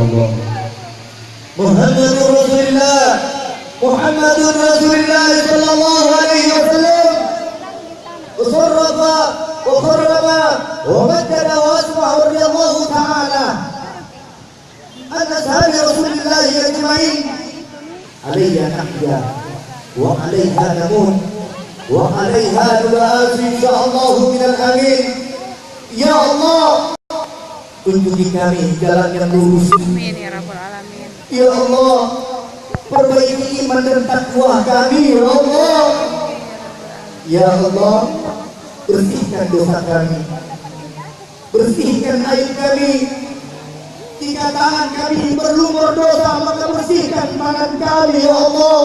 Allah. Muhammadur Rasulullah, Muhammadur Rasulullah sallallahu alaihi wasallam. Usarrafa wa kharrama wa majjada wa asma'a radiyallahu ta'ala an ashabi Rasulullah ajma'in. Alayya nahya wa alayha namut wa alayha nub'atsu insyaallah minal amin. Ya Allah, tunjuki kami jalan yang lurus. Amin ya rabbal alamin. Ya Allah, perbaiki iman dan takwa kami. Ya Allah, ya Allah, bersihkan dosa kami, bersihkan aib kami. Jika tangan kami berlumur dosa, maka bersihkan tangan kami. Ya Allah,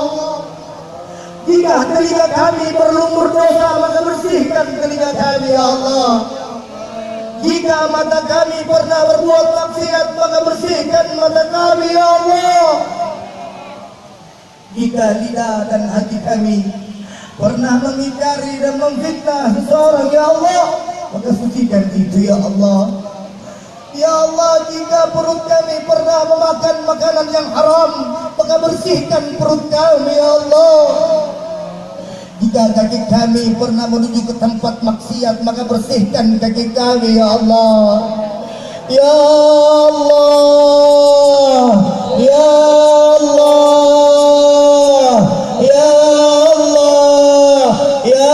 jika telinga kami berlumur dosa, maka bersihkan telinga kami. Ya Allah, jika mata kami pernah berbuat maksiat, maka bersihkan mata kami. Ya Allah, jika lidah dan hati kami pernah mengingkari dan memfitnah seseorang, ya Allah, maka sucikan itu. Ya Allah, ya Allah, jika perut kami pernah memakan makanan yang haram, maka bersihkan perut kami. Ya Allah, jika kaki kami pernah menuju ke tempat maksiat, maka bersihkan kaki kami. Ya Allah, ya Allah, ya Allah, ya Allah, ya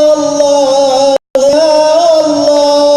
Allah, ya Allah.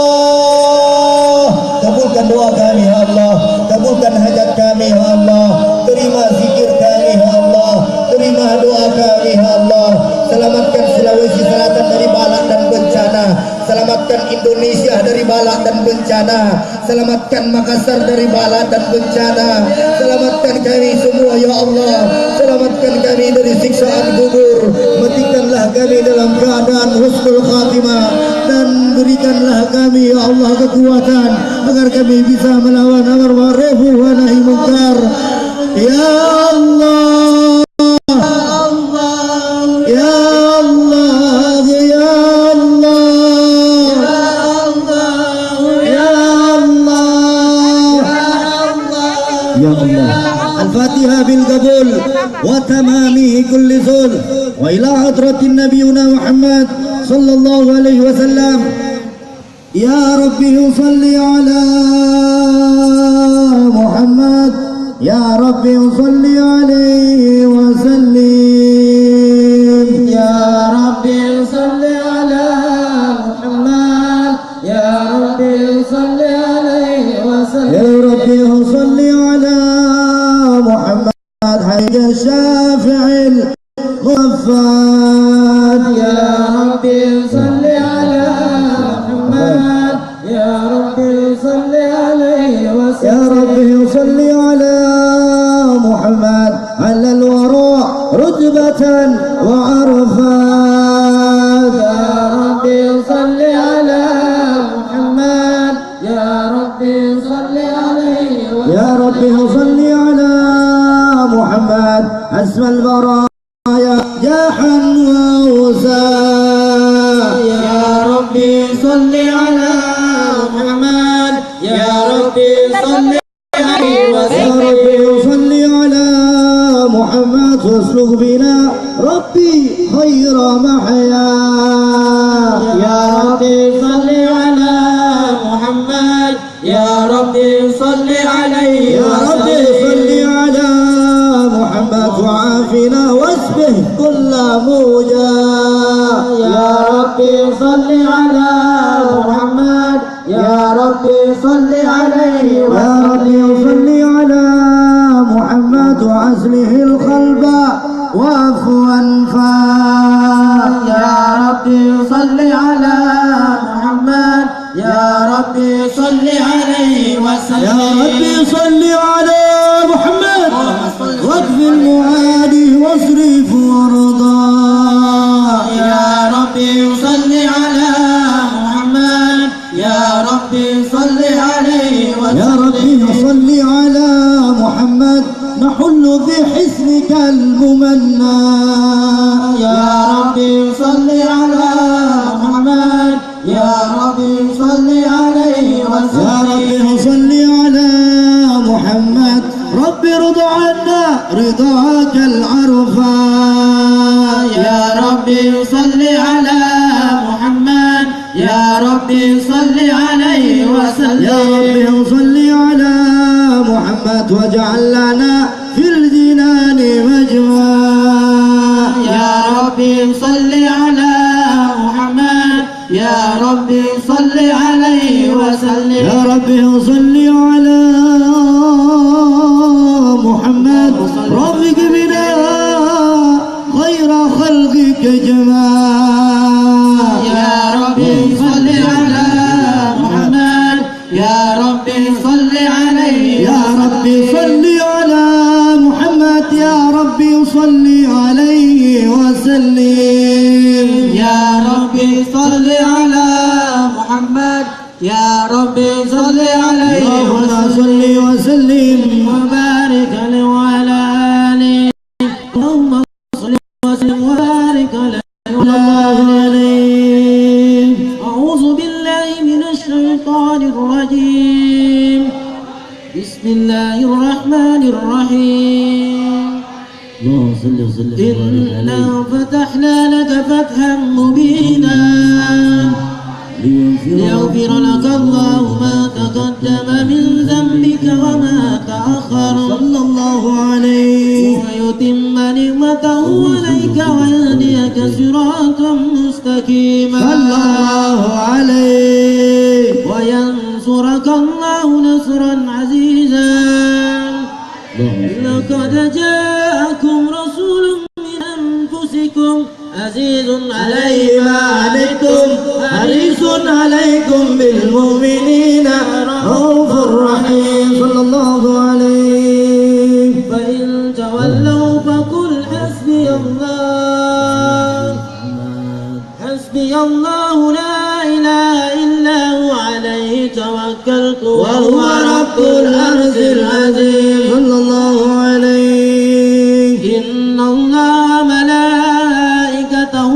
Kabulkan doa kami, ya Allah. Kabulkan hajat kami, ya Allah. Terima zikir kami, ya Allah. Terima doa kami, ya Allah. Selamatkan Sulawesi Selatan dari balak dan bencana. Selamatkan Indonesia dari balak dan bencana. Selamatkan Makassar dari balak dan bencana. Selamatkan kami semua, ya Allah. Selamatkan kami dari siksaan kubur. Matikanlah kami dalam keadaan husnul khatimah, dan berikanlah kami, ya Allah, kekuatan agar kami bisa melawan amar ma'ruf wa nahi munkar. Ya Allah, الفاتحة بالقبول وتمامه كل زول، وإلى حضرة نبينا محمد صلى الله عليه وسلم. يا ربي صل على محمد، يا ربي صل عليه وسلم. يا ربي صل على محمد، يا ربي صل عليه وسلم. يا ربي صل على محمد حي الشافع الغفار. يا ربي صل على محمد، يا ربي صل عليه وسلم. يا ربي صل على محمد على الوراء رتبة وعرفات. يا ربي صل على محمد، يا ربي صل عليه وسلم. يا ربي صل على محمد أسمى البرايا جاحا ووساء. يا ربي صل على محمد، يا ربي صل عليه يا وسلم. ربي صل على محمد واسلك بنا ربي خير محيا. يا ربي صل على محمد، يا ربي صل عليه يا ربي صل على محمد وعافنا واسبه كل موجا. يا ربي صل على محمد، يا ربي صل عليه يا ربي صل على محمد وعزله القلب وعفوا فا. يا ربي صل على محمد، يا ربي صل عليه وسلم. يا ربي صل على محمد واكفي المعادي واصرف وارضى. يا ربي صل على محمد، يا ربي صل عليه وسلم. يا ربي صل على محمد نحل في حسنك الممنى. يا ربي صل على محمد، يا ربي صل عليه يا وسلم. ربي صل على محمد رضاك العرفان يا ربي صل على محمد يا ربي صل عليه وسلم يا ربي صل على محمد واجعل لنا في الجنان مجمع يا ربي صل على محمد يا ربي صل عليه وسلم يا ربي صل على محمد ربك بنا خير خلقك جماع يا ربي صل على محمد يا ربي صل عليه يا ربي صل على محمد يا ربي صل عليه وسلم يا ربي صل على محمد يا ربي صل عليه اللهم صل وسلم وبارك عليه وعلى آله اللهم صل وسلم وبارك عليه أعوذ بالله من الشيطان الرجيم بسم الله الرحمن الرحيم اللهم صل وسلم إنا فتحنا لك فتحا مبينا ليغفر لك الله ما تقدم من ذنبك وما تأخر صلى الله عليه ويتم نعمته عليك ويهديك صراطا مستقيما صلى الله عليه وينصرك الله نصرا عزيزا لقد جاءكم رسول من أنفسكم عزيز عليه ما عنتم حريص عليكم بالمؤمنين رؤوف رحيم صلى الله عليه فإن تولوا فقل حسبي الله حسبي الله لا إله إلا هو عليه توكلت وهو رب العرش العظيم صلى الله عليه إن الله ملائكته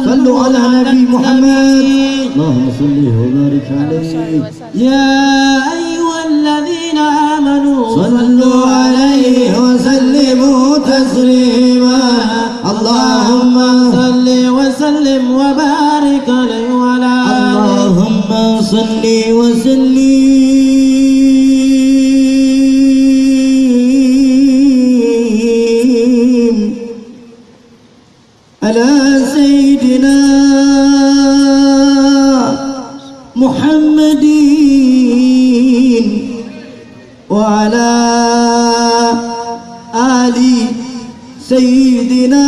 صلوا على نبي محمد اللهم صل وبارك عليه يا أيها الذين آمنوا صلوا عليه وسلموا تسليما اللهم صل وسلم وبارك عليه وعلى اللهم صل وسلم على سيدنا محمد وعلى آل سيدنا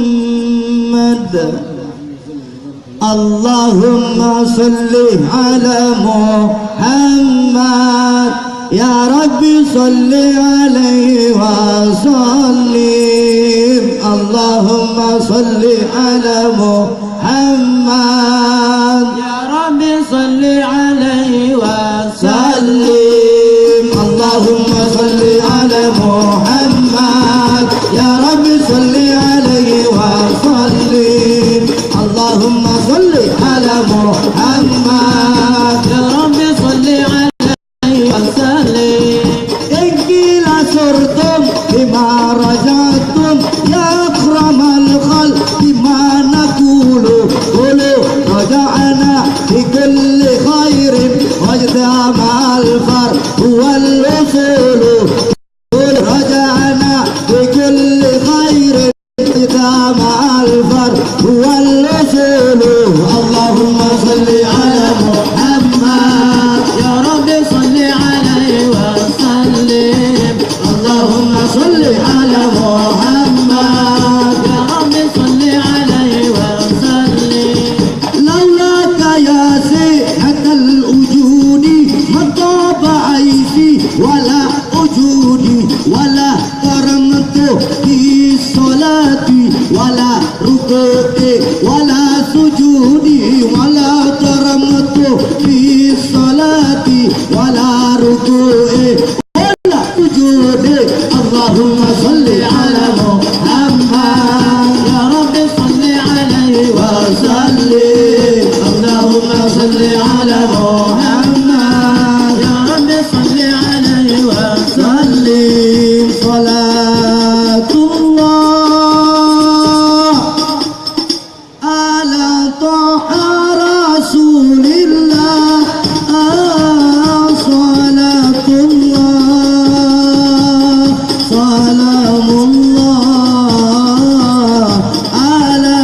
محمد اللهم صل على محمد يا ربي صل عليه وسلم اللهم صل على محمد يا رب صل عليه سلم اللهم صل على محمد يا رب صل عليه وسلم اللهم صل على محمد يا رب صل عليه وسلم إن صرتم بما رجعتم يا أكرم الخلق بما نقول قولوا رجعنا بكل خير واجتمع الفرق والوصول قل رجعنا بكل خير واجتمع الفرق والوصول اللهم صل على محمد يا رب صل عليه وسلم اللهم صل على محمد يا رب صل عليه وسلم لولاك يا سيحة الوجود ما طاب عيشي ولا وجودي ولا كرمت في صلاتي ولا ركوعي ولا سجودي ولا كرمت في صلاتي ولا ركوعي ولا سجودي اللهم صل على محمد يا رب صل عليه وسلم اللهم صل على محمد يا رب صل عليه وسلم طه رسول الله صلاة الله سلام الله على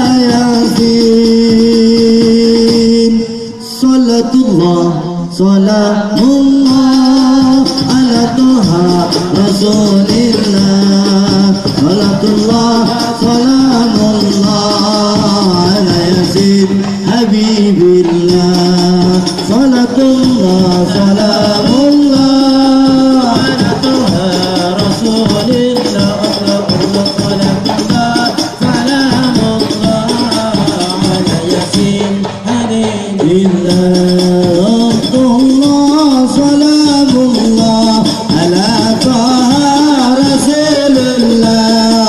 ياسين صلاة الله سلام الله على طه رسول الله صلاة الله سلام الله على ياسين حبيب الله صلاة الله سلام الله على طه رسول الله صلاة الله سلام الله على ياسين حبيب الله الله سلام الله على طه رسول الله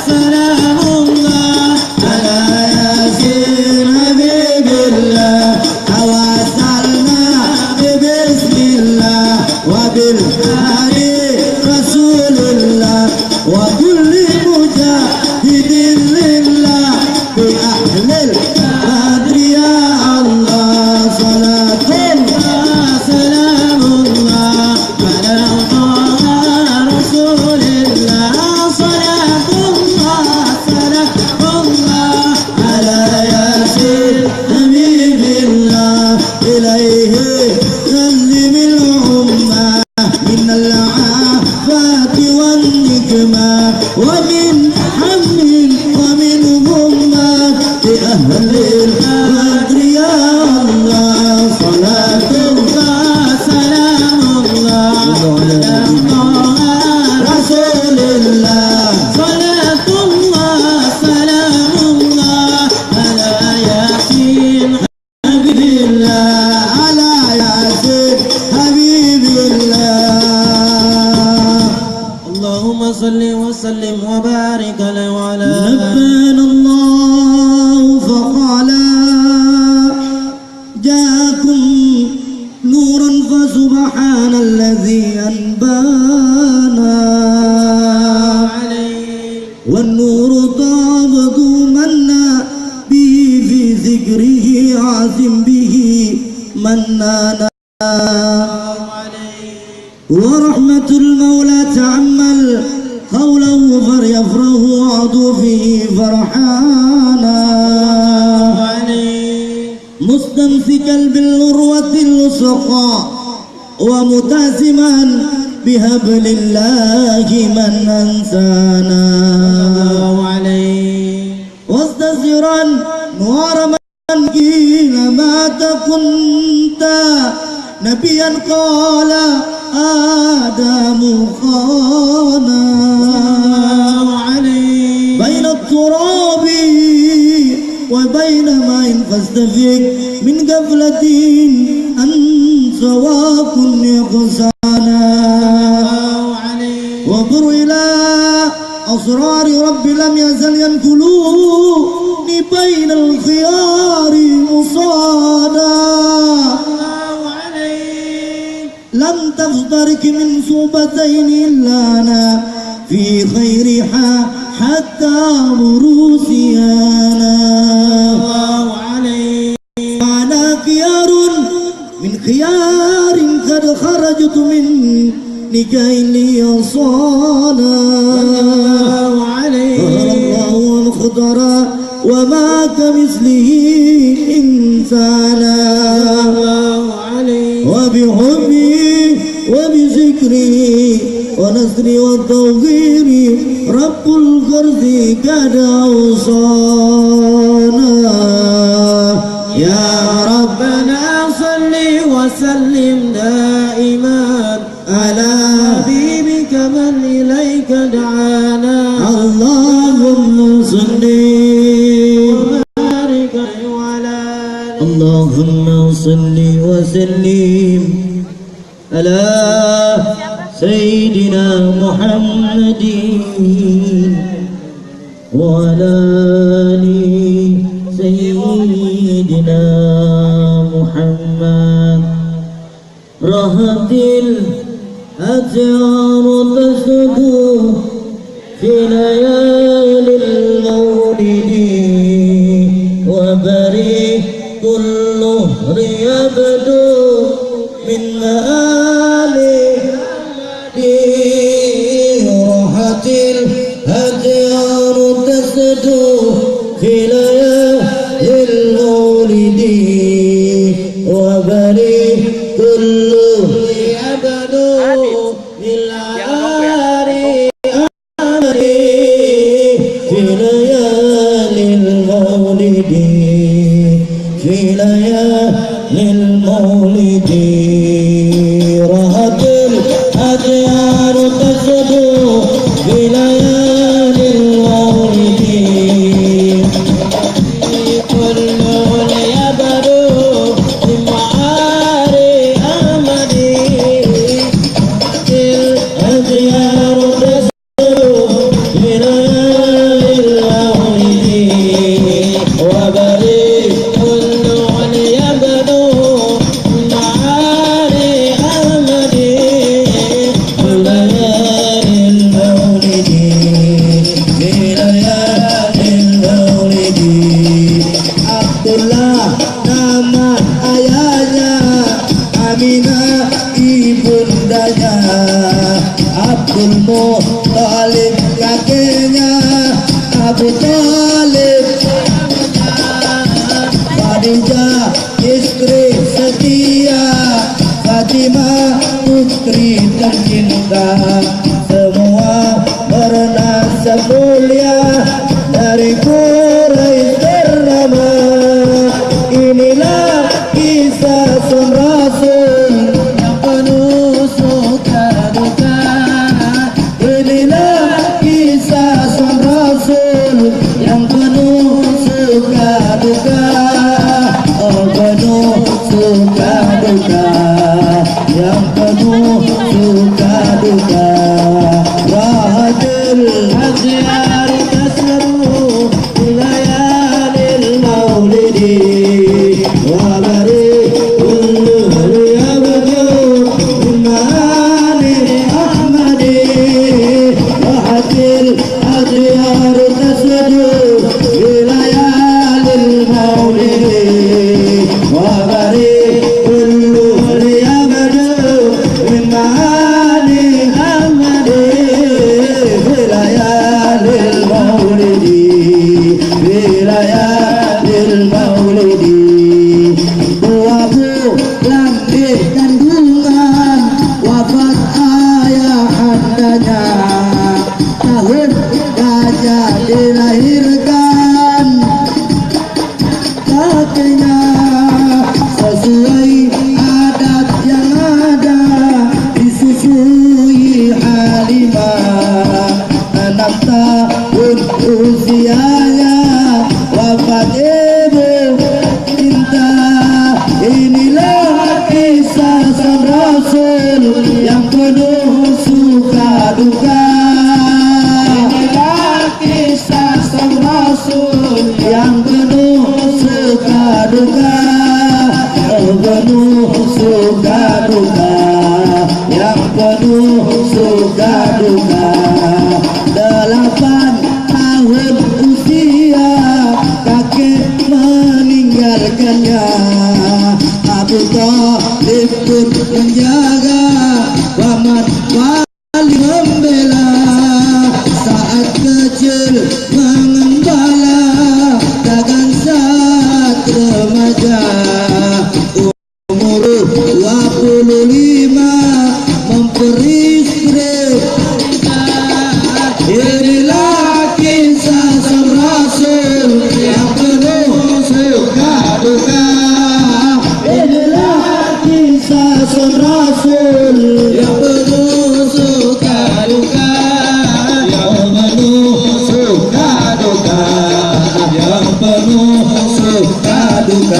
سلام الله على ياسين حبيب الله توسلنا ببسم الله وبالهادي رسول الله وكل مجاهد لله بأهل البدر يا الله صلاة الله سلام الله على طه رسول الله صلاة الله سلام الله على ياسين حبيب الله إليه سلم الأمة من العافات والنكمة ومن حم ومن غمة لأهل البدر يا الله صلاة الله سلام الله على طه رسول الله صلاة الله سلام الله على ياسين حبيب الله على ياسين حبيب الله اللهم صل وسلم وبارك عليه وعلى نبينا الله فقال جاءكم نورا فسبحان الذي أنبانا والنور تعبد منا به في ذكره عازم به منانا ورحمة المولى تعمل قوله فليفرح عطوفه فرحانا مستمسكا بالعروة الوثقى ومتاسما بهبل الله من أنسانا واستسرا نور من قيل مات كنت نبيا قال آدم خانا بين التراب وبين ماء فاستفيق من غفلة أن سواك يقصانا وانظر إلى أسرار رب لم يزل ينقلوني بين الخيار مصادا لم تفترك من صوبتين إلا أنا في خيرها حتى بروسيانا أنا خيار من خيار قد خرجت من نكاي لي صانا الله الخضر وما كمثله إنسانا وبحبي وبذكري ونصري والتوقير رب القرد قد أوصانا يا ربنا صل وسلم دائما على حبيبك من إليك دعانا اللهم صل وبارك على اللهم صل وسلم على سيدنا محمد وعلى آل سيدنا محمد رهت الأشعار تسكو في ليالي المولد كل يبدو من آله راحة الأديار تسدو في ليالي المولد وبري كل يبدو بالعاري أمري في ليالي المولد في ليالي المولد راحت الأديار تسدو في ليالي المولد كل يبدو بمعاري أمري الأديار تسدو في ليالي المولد وبري كل يبدو بمعاري أمري في ليالي المولد في ليالي المولد Abdullah nama ayahnya, Aminah ibundanya, Abdul Muttalib kakeknya, Abu Talib Khadijah istri setia, Fatimah putri tercinta, semua bernasab mulia dari Quraisy ternama. Inilah kisah sang Rasul yang penuh suka duka. Inilah kisah sang Rasul yang penuh suka duka. Oh, penuh suka duka, yang penuh suka duka. Rahatul Adyar tasru fi layalil maulidi wa bari kullu yabdu bimani ahmadi. Rahatul Adyar tasru fi layalil maulidi wa bari kullu yabdu bimani ahmadi. في ليالي المولد في ليالي المولد dua bulan di kandungan wafat ayah andanya, tahun gajah dilahirkan kakeknya, sesuai adat yang ada disusui Halimah. 6 tahun usianya wafat ibu cinta. Inilah kisah sang Rasul yang penuh suka duka. Inilah kisah sang Rasul yang penuh suka duka. Oh, penuh suka duka, yang penuh suka duka. 8 tahun usia kakek meninggalkannya. Abu Talib pun menjaga, Muhammad wali membela. Saat kecil mengembala, dagang saat remaja. Umur 25 memperistri. Inilah kisah sang Rasul yang penuh suka duka. Inilah kisah sang Rasul yang penuh suka duka. Yang penuh suka duka, yang penuh suka duka.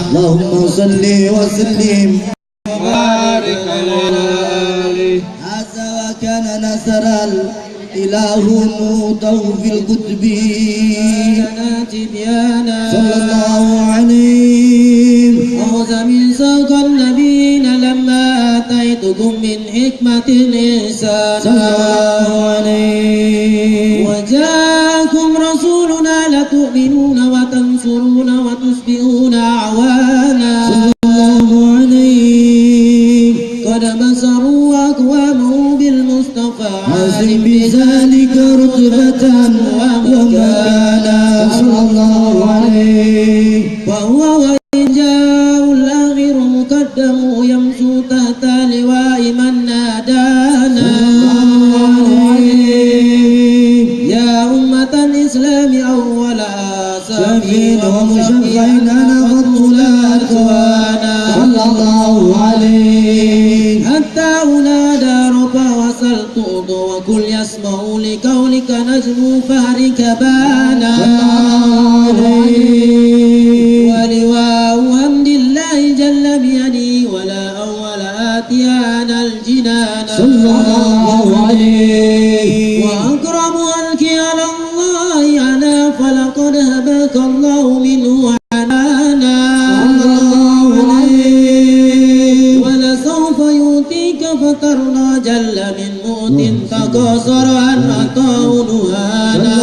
اللهم صل وسلم وبارك عليه. هذا وكان نصر الإله نوته في الكتب تبيانا صلى الله عليه. أخذ من سوق النبيين لما آتيتكم من حكمة الإنسان صلى الله عليه. وجاءكم رسولنا لتؤمنون وتنصرون وتصبحون أعوانا صلى الله عليه. قد بصروا أقوامه بالمصطفى عزم بذلك رتبة ومكانا صلى الله عليه. وهو وإن جاء الآخر مقدم يمشو تحت لواء من نادانا يا أمة الإسلام أولا شفيع ومشفعين نغض لا أخوانا صلى الله عليه. حتى أنادى ربا وسلطوط وكل يسمع لقولك نجم فهرك بانا ولواء حمد الله جل بيدي ولا أول آتيان الجنان صلى الله عليه. وأكرم ألك على الله أنا فلقد هبك الله منه عنانا صلى الله عليه. ولسوف يؤتيك فترضى جل من موت تقاصر عن عطاء نهانا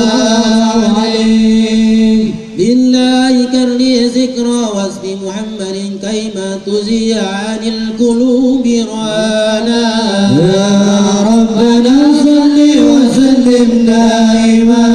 لله كرني ذكرى واسم محمد كيما تزيع عن القلوب رانا يا ربنا صل وسلم دائما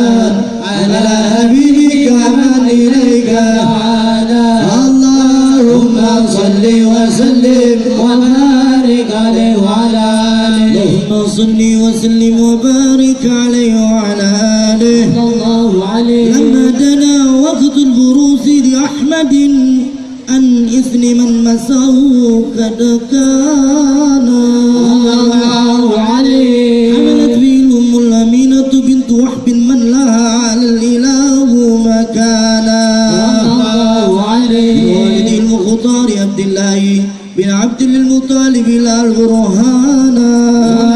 على حبيبك من إليك دعانا. اللهم صل وسلم وبارك عليه وعلى آله اللهم صل وسلم وبارك عليه وعلى آله. صلى الله عليه لما دنا وقت البروز لأحمد عن إثم من مسه قد كان الله عليه حملت به الأم الأمينة بنت وحب من لها على الإله مكانا الله عليه والد المختار عبد الله بن عبد المطالب إلى البرهانا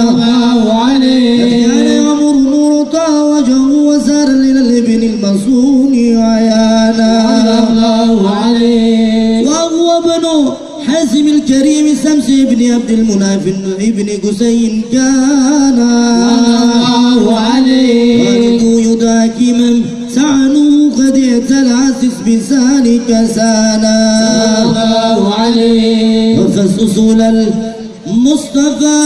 الله عليه كان يأمر نور طه وجهه وسار إلى الابن المصون عيانا الله عليه وهو ابن حازم الكريم سمس بن عبد المناف ابن قسي كان الله عليه والده يداكي من سعنه قد اعتلعسس بسانك سانا الله عليه وفز أصول المصطفى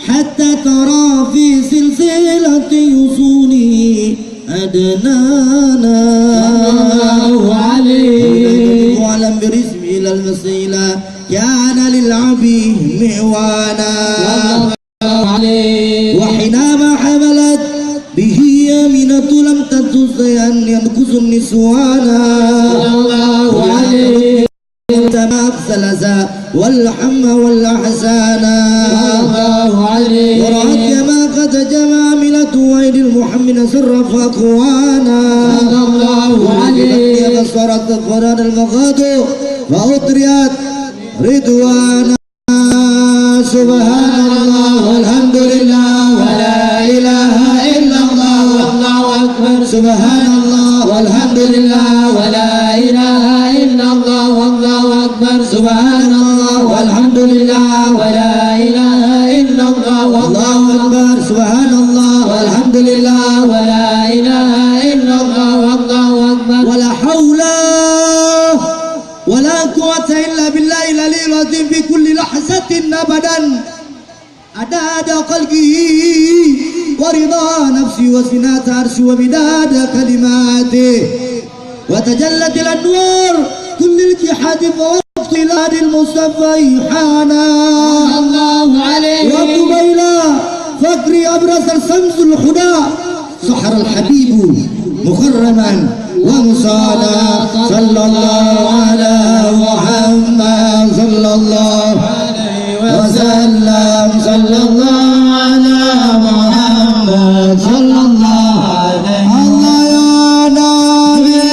حتى ترى في سلسلة يصوني أدنانا الله عليه معلم برسم إلى المصيلة كان للعبي معوانا عليه وحينما حملت به آمنة لم تجز أن ينكز النسوانا الله عليه تما الثلاثة والحم والأحسانا الله عليه ورأت كما قد جمع عملت ويد المحمد صرف أقوانا الله عليه بصرت قرآن المغاد فأطريت رضوانا سبحان الله والحمد لله ولا إله إلا الله الله أكبر سبحان الله والحمد لله ولا إله إلا الله والله أكبر سبحان الله والحمد لله ولا إله إلا الله الله أكبر سبحان الله والحمد لله ولا إله إلا الله والله أكبر ولا حول ولا قوة إلا بالله العلي العظيم في كل لحظة أبدا عدد خلقه ورضا نفسي وزنات عرشي ومداد كلماته وتجلت الأنوار كل الجحاد فوقت إلى المصطفى حانا الله عليه وقبيل فقري أبرز الشمس الهدى سحر الحبيب مخرما ومصالا صلى الله على محمد صلى الله عليه وسلم صلى الله على محمد صلى الله عليه الله يا نبي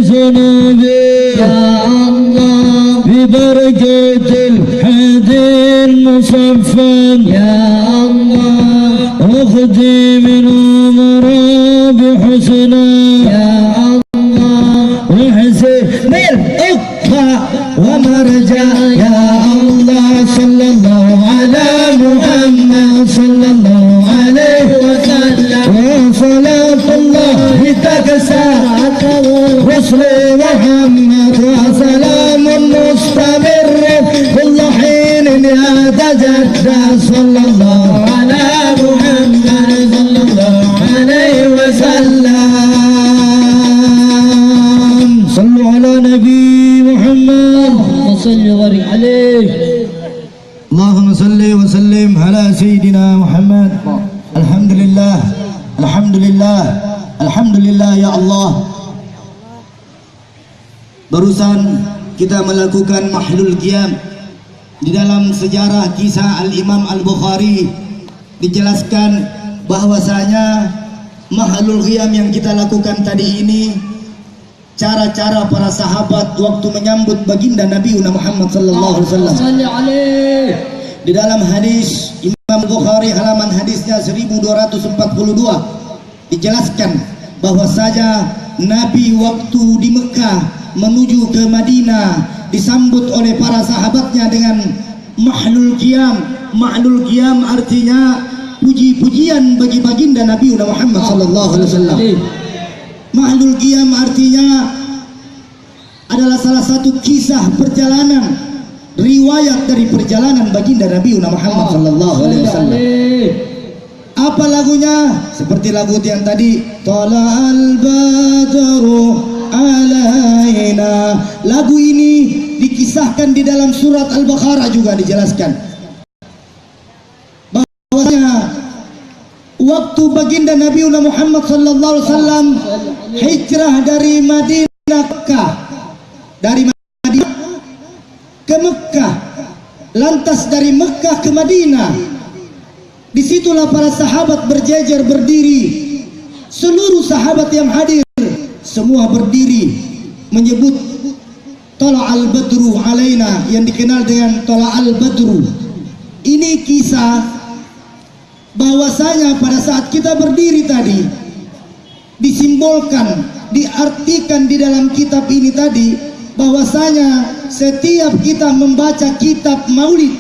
ذنوبي يا الله ببركة الحدي المصفى يا الله اخذي من أمرا بحسنا يا الله وحسن بالأقى ومرجع يا الله صلى الله على محمد صلى الله عليه وسلم وصلاة الله تكسى رسل محمد وسلام مستمر كل حين يتجدد صلى الله على محمد صلى الله عليه وسلم صلوا على نبي محمد وصل وبارك عليه اللهم صل وسلم على سيدنا محمد الحمد لله الحمد لله الحمد لله ya Allah. Barusan kita melakukan mahlul qiyam. Di dalam sejarah kisah Al-Imam Al-Bukhari dijelaskan bahwasanya mahlul qiyam yang kita lakukan tadi ini cara-cara para sahabat waktu menyambut baginda Nabi Muhammad sallallahu alaihi wasallam. Di dalam hadis Imam Bukhari halaman hadisnya 1242 dijelaskan bahwasanya Nabi waktu di Mekah menuju ke Madinah disambut oleh para sahabatnya dengan mahlul qiyam. Mahlul qiyam artinya puji-pujian bagi baginda Nabi Muhammad sallallahu alaihi wasallam. Mahlul qiyam artinya adalah salah satu kisah perjalanan, riwayat dari perjalanan baginda Nabi Muhammad sallallahu alaihi wasallam. Apa lagunya? Seperti lagu yang tadi, Tala'al badru alaina. Lagu ini dikisahkan di dalam surat Al-Baqarah juga dijelaskan bahwasanya waktu baginda Nabi Muhammad sallallahu alaihi wasallam hijrah dari Madinah Mekah, dari Madinah ke Mekah, lantas dari Mekah ke Madinah. Disitulah para sahabat berjejer berdiri. Seluruh sahabat yang hadir semua berdiri menyebut Tala'al badru alaina, yang dikenal dengan Tala'al badru. Ini kisah bahwasanya pada saat kita berdiri tadi disimbolkan, diartikan di dalam kitab ini tadi bahwasanya setiap kita membaca kitab Maulid,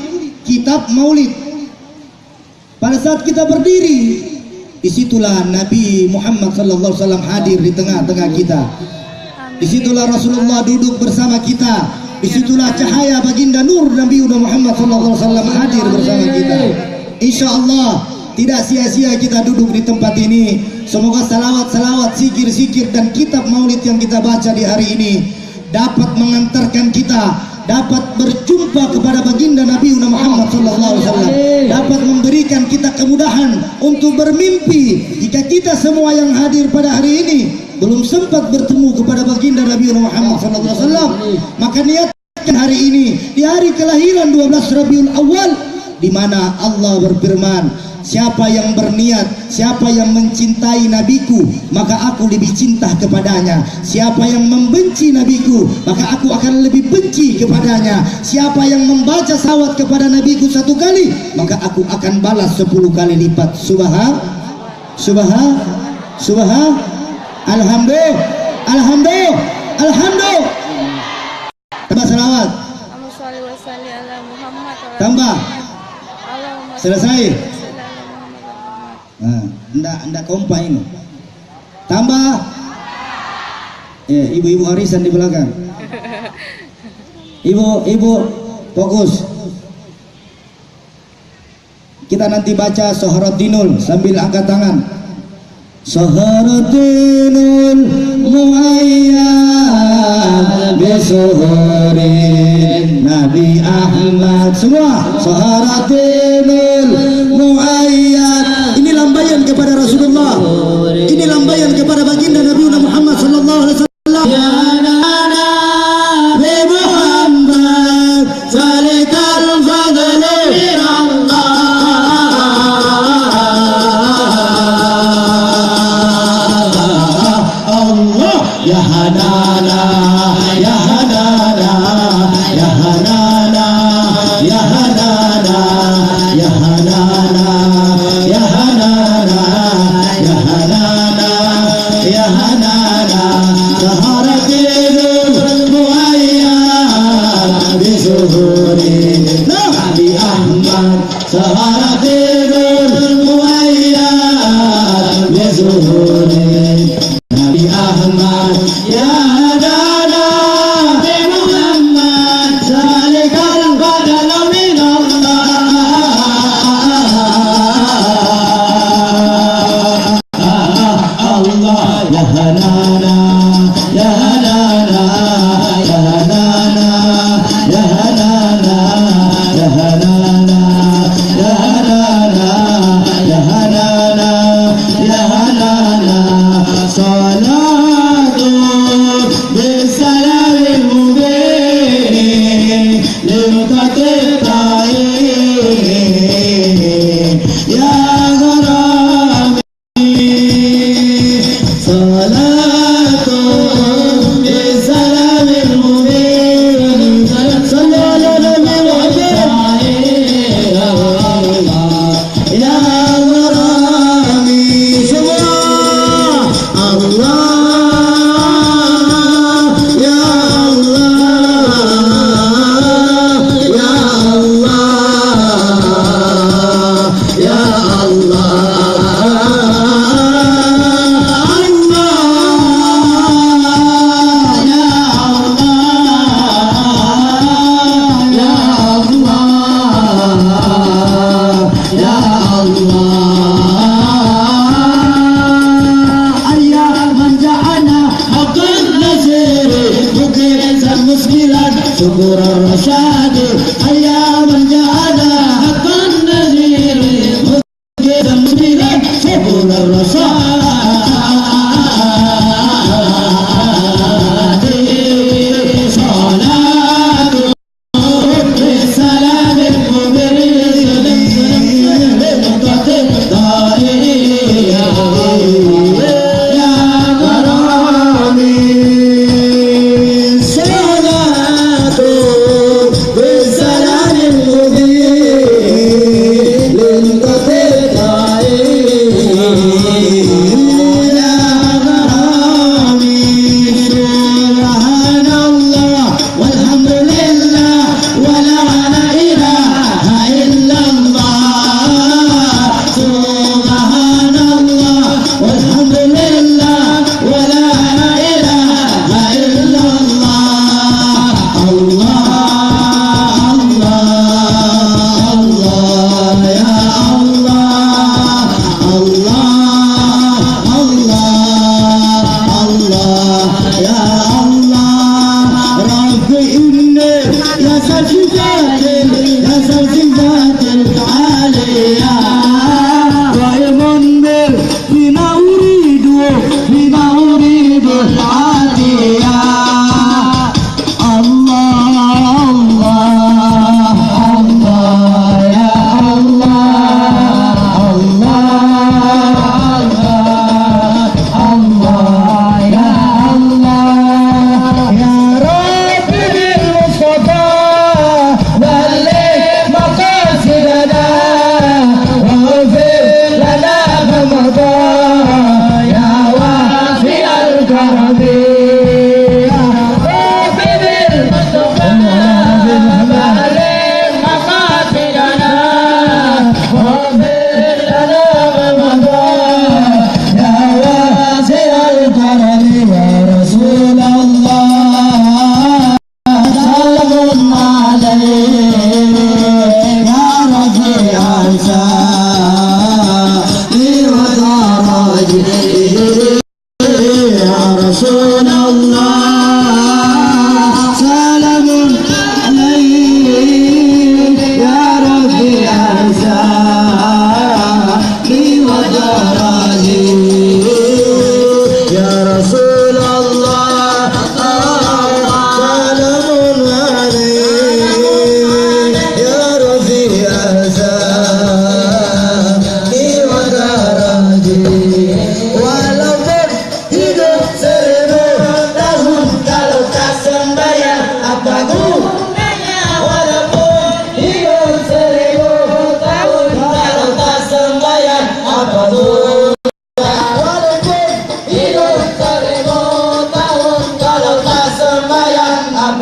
pada saat kita berdiri, disitulah Nabi Muhammad sallallahu alaihi wasallam hadir di tengah-tengah kita. Disitulah Rasulullah duduk bersama kita. Disitulah cahaya baginda nur Nabi Muhammad sallallahu alaihi wasallam hadir bersama kita. Insya-Allah tidak sia-sia kita duduk di tempat ini. Semoga salawat-salawat, zikir-zikir dan kitab Maulid yang kita baca di hari ini dapat mengantarkan kita, dapat berjumpa kepada baginda Nabi Muhammad sallallahu alaihi wasallam, dapat memberikan kita kemudahan untuk bermimpi. Jika kita semua yang hadir pada hari ini belum sempat bertemu kepada baginda Nabi Muhammad sallallahu alaihi wasallam, maka niatkan hari ini di hari kelahiran 12 Rabiul Awal, di mana Allah berfirman, siapa yang berniat, siapa yang mencintai nabiku, maka aku lebih cinta kepadanya. Siapa yang membenci nabiku, maka aku akan lebih benci kepadanya. Siapa yang membaca salawat kepada nabiku 1 kali, maka aku akan balas 10 kali lipat. Alhamdulillah. Tambah salawat. Tambah. Selesai. Enggak kompak ini. Tambah. Ibu-ibu arisan di belakang. Ibu fokus. Kita nanti baca Soharatinul sambil angkat tangan. Soharatinul muayyad bisuhurin Nabi Ahmad. Semua Soharatinul muayyad. Ini lambaian kepada Rasulullah. Ini lambaian kepada baginda Nabi Muhammad sallallahu alaihi wasallam. Ya Nabi Muhammad zalikal fadlu min Allah. Allah ya Nabi Hanana, Ya Hanana, Ya Hanana, Ya Hanana, Ya Hanana, Ya Hanana, Ya Hanana, Ya Hanana, ظهرت المؤيد بظهور نبي أحمد، ظهرت المؤيد بظهور نبي أحمد، يا هدانا بمحمد ذلك الفضل من الله. يا هنانا يا هنانا يا هنانا يا هنانا يا هنانا يا هنانا يا هنانا يا هنانا، صلاة بالسلام المبين للمتقين يا غرامي، صلاة بالسلام المبين، صلى على النبي يا غرامي، سبحان الله يا الله يا الله يا شكر الرشاد، أيام جعلنا حق النذير مجيدا مسبلا، شكر الرشاد، صلاة بالسلام المبين للمتقين يا غرامي، صلاة بالسلام